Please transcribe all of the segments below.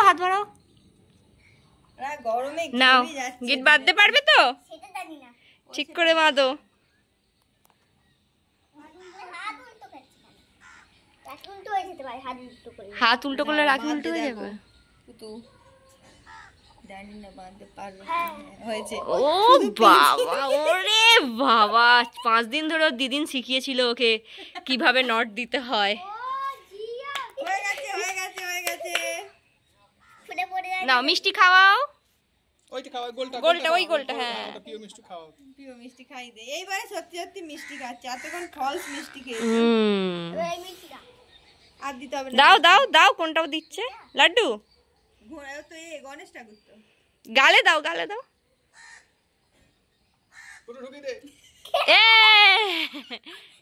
হাত বাড়াও। গরমে নাও গিট বাঁধতে পারবে তো? ঠিক করে বাঁধো। হাত উল্টো করলে রাখি উল্টো হয়ে যাবে। ও বাবা, ওরে বাবা, 5 দিন ধরে দিদিন শিখিয়েছিল ওকে কিভাবে নট দিতে হয়। নাও মিষ্টি খাওয়াও। গোলটা ওই গোলটা, হ্যাঁ প্রিয় মিষ্টি খাই দে। এইবারে সত্যি সত্যি মিষ্টি খাচ্ছে, এতক্ষণ ফলস মিষ্টি খেয়েছে। আর দিতে হবে না। দাও দাও দাও, কোনটাও দিচ্ছে লাড্ডু। ঘোড়াও তো এই গণেশ ঠাকুর তো। গালে দাও গালে দাও।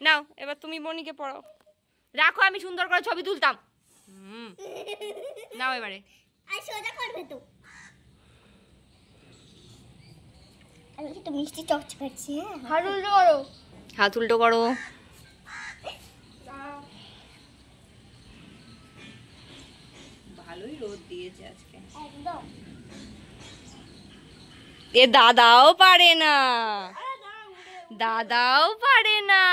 নাও এবার তুমি বনিকে পড়াও। রাখো, আমি সুন্দর করে ছবি তুলতাম। নাও এবারে। মিষ্টি চকচ খাচ্ছি। হাত উল্টো করো, হাত উল্টো করো। ভালোই রোদ দিয়েছে আজকে একদম। এ দাদাও পারে না, দাদাও পারে না।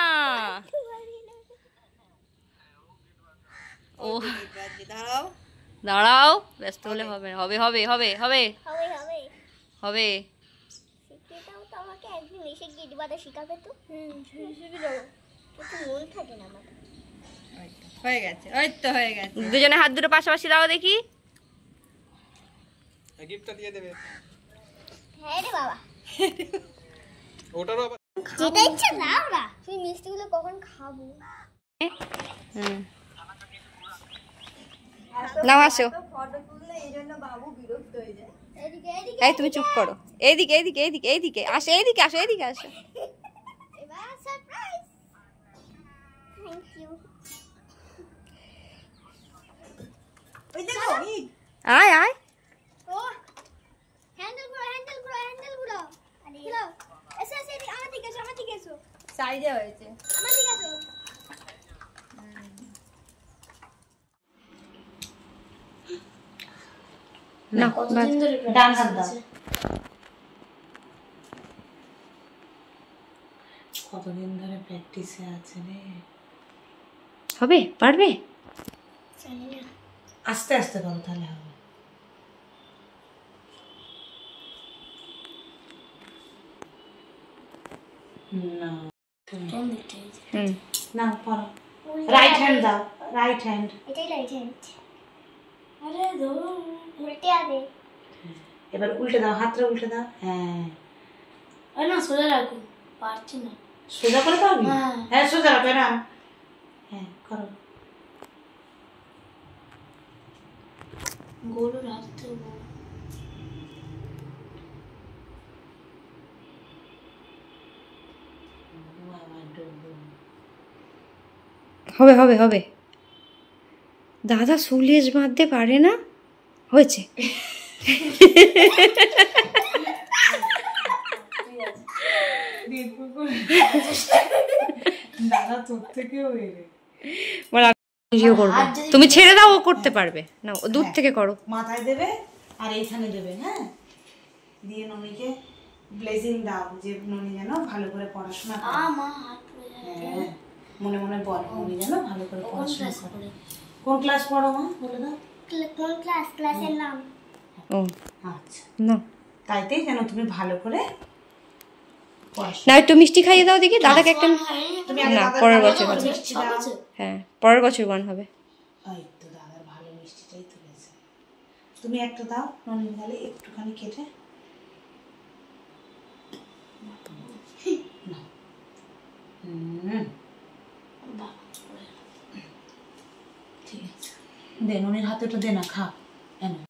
ও দাঁড়াও দাঁড়াও, ব্যস্ত হলে হবে না। হবে হবে হবে হবে হবে হবে হবে। শিখিয়েটাও তো আমাকে একদিন এসে গিট বাঁধা শিখাবে তো। শিখে দেবো, কিন্তু মন থাকে না আমার। হয়ে গেছে, ওই তো হয়ে গেছে। দুজনে হাত দুটো পাশাপাশি দাও দেখি। গিফটটা দিয়ে দেবে। হ্যাঁ রে বাবা, ওটারও আবার যেটা ইচ্ছা দাও না। সেই মিষ্টিগুলো কখন খাবো? নাও আসো। ফটো তুললে এই জন্য বাবু বিরক্ত হয়ে যায়। এদিকে এদিকে। এই তুমি চুপ করো। এইদিকে এইদিকে এইদিকে এইদিকে আসো, এইদিকে আসো, এইদিকে আসো। এবার সারপ্রাইজ। Thank you. ওই দেখো আয় আয়। ও হ্যান্ডেল ঘুরো, হ্যান্ডেল ঘুরো, হ্যান্ডেল ঘুরো। আরে ঘুরো। এসে এসে আমার দিকে এসো, আমার দিকে এসো, সাইডে হয়েছে। আমার দিকে এসো। না কতদিন ধরে ডান হাত দাও। কতদিন ধরে প্র্যাকটিসে আছে রে। হবে, পারবে। জানি না। আস্তে আস্তে করো, তাহলে হবে। না কোন দিকটা? না পড়ো। রাইট হ্যান্ড দাও, রাইট হ্যান্ড। এটাই রাইট হ্যান্ড। আরে দো উল্টে আবে। এবার উল্টে দাও, হাতটা উল্টে দাও। হ্যাঁ, আরে না সোজা রাখো, পারছি না। সোজা করে পারবি? হ্যাঁ। হ্যাঁ সোজা রাখো না। হ্যাঁ করো। গোল রাখতে হবে। হবে হবে হবে। দাদা সুলেশ বাঁধতে পারে না। হয়েছে। দাদা তোর থেকেও এরে। তুমি ছেড়ে দাও, ও করতে পারবে না। দূর থেকে করো। মাথায় দেবে আর এইখানে দেবে। হ্যাঁ, দিয়ে ননিকে ব্লেসিং দাও, যে ননি যেন ভালো করে পড়াশোনা করে। মা হাত পড়ে যায়। হ্যাঁ, মনে মনে বল, ননি যেন ভালো করে পড়াশোনা করে। কোন ক্লাস পড়ো মা, বলে দাও। কোন ক্লাস? ক্লাসের নাম? ও আচ্ছা, না তাইতেই যেন তুমি ভালো করে না, একটু মিষ্টি খাইয়ে দাও দেখি দাদাকে একটা। তুমি না, পরের বছর হবে। মিষ্টি দাও। হ্যাঁ, পরের বছর 1 হবে। এই তো দাদার ভালো মিষ্টিটাই তুলেছে। তুমি একটা দাও ননি, তাহলে একটুখানি কেটে। ঠিক আছে, দে ননির হাতে ওটা দে না, খা।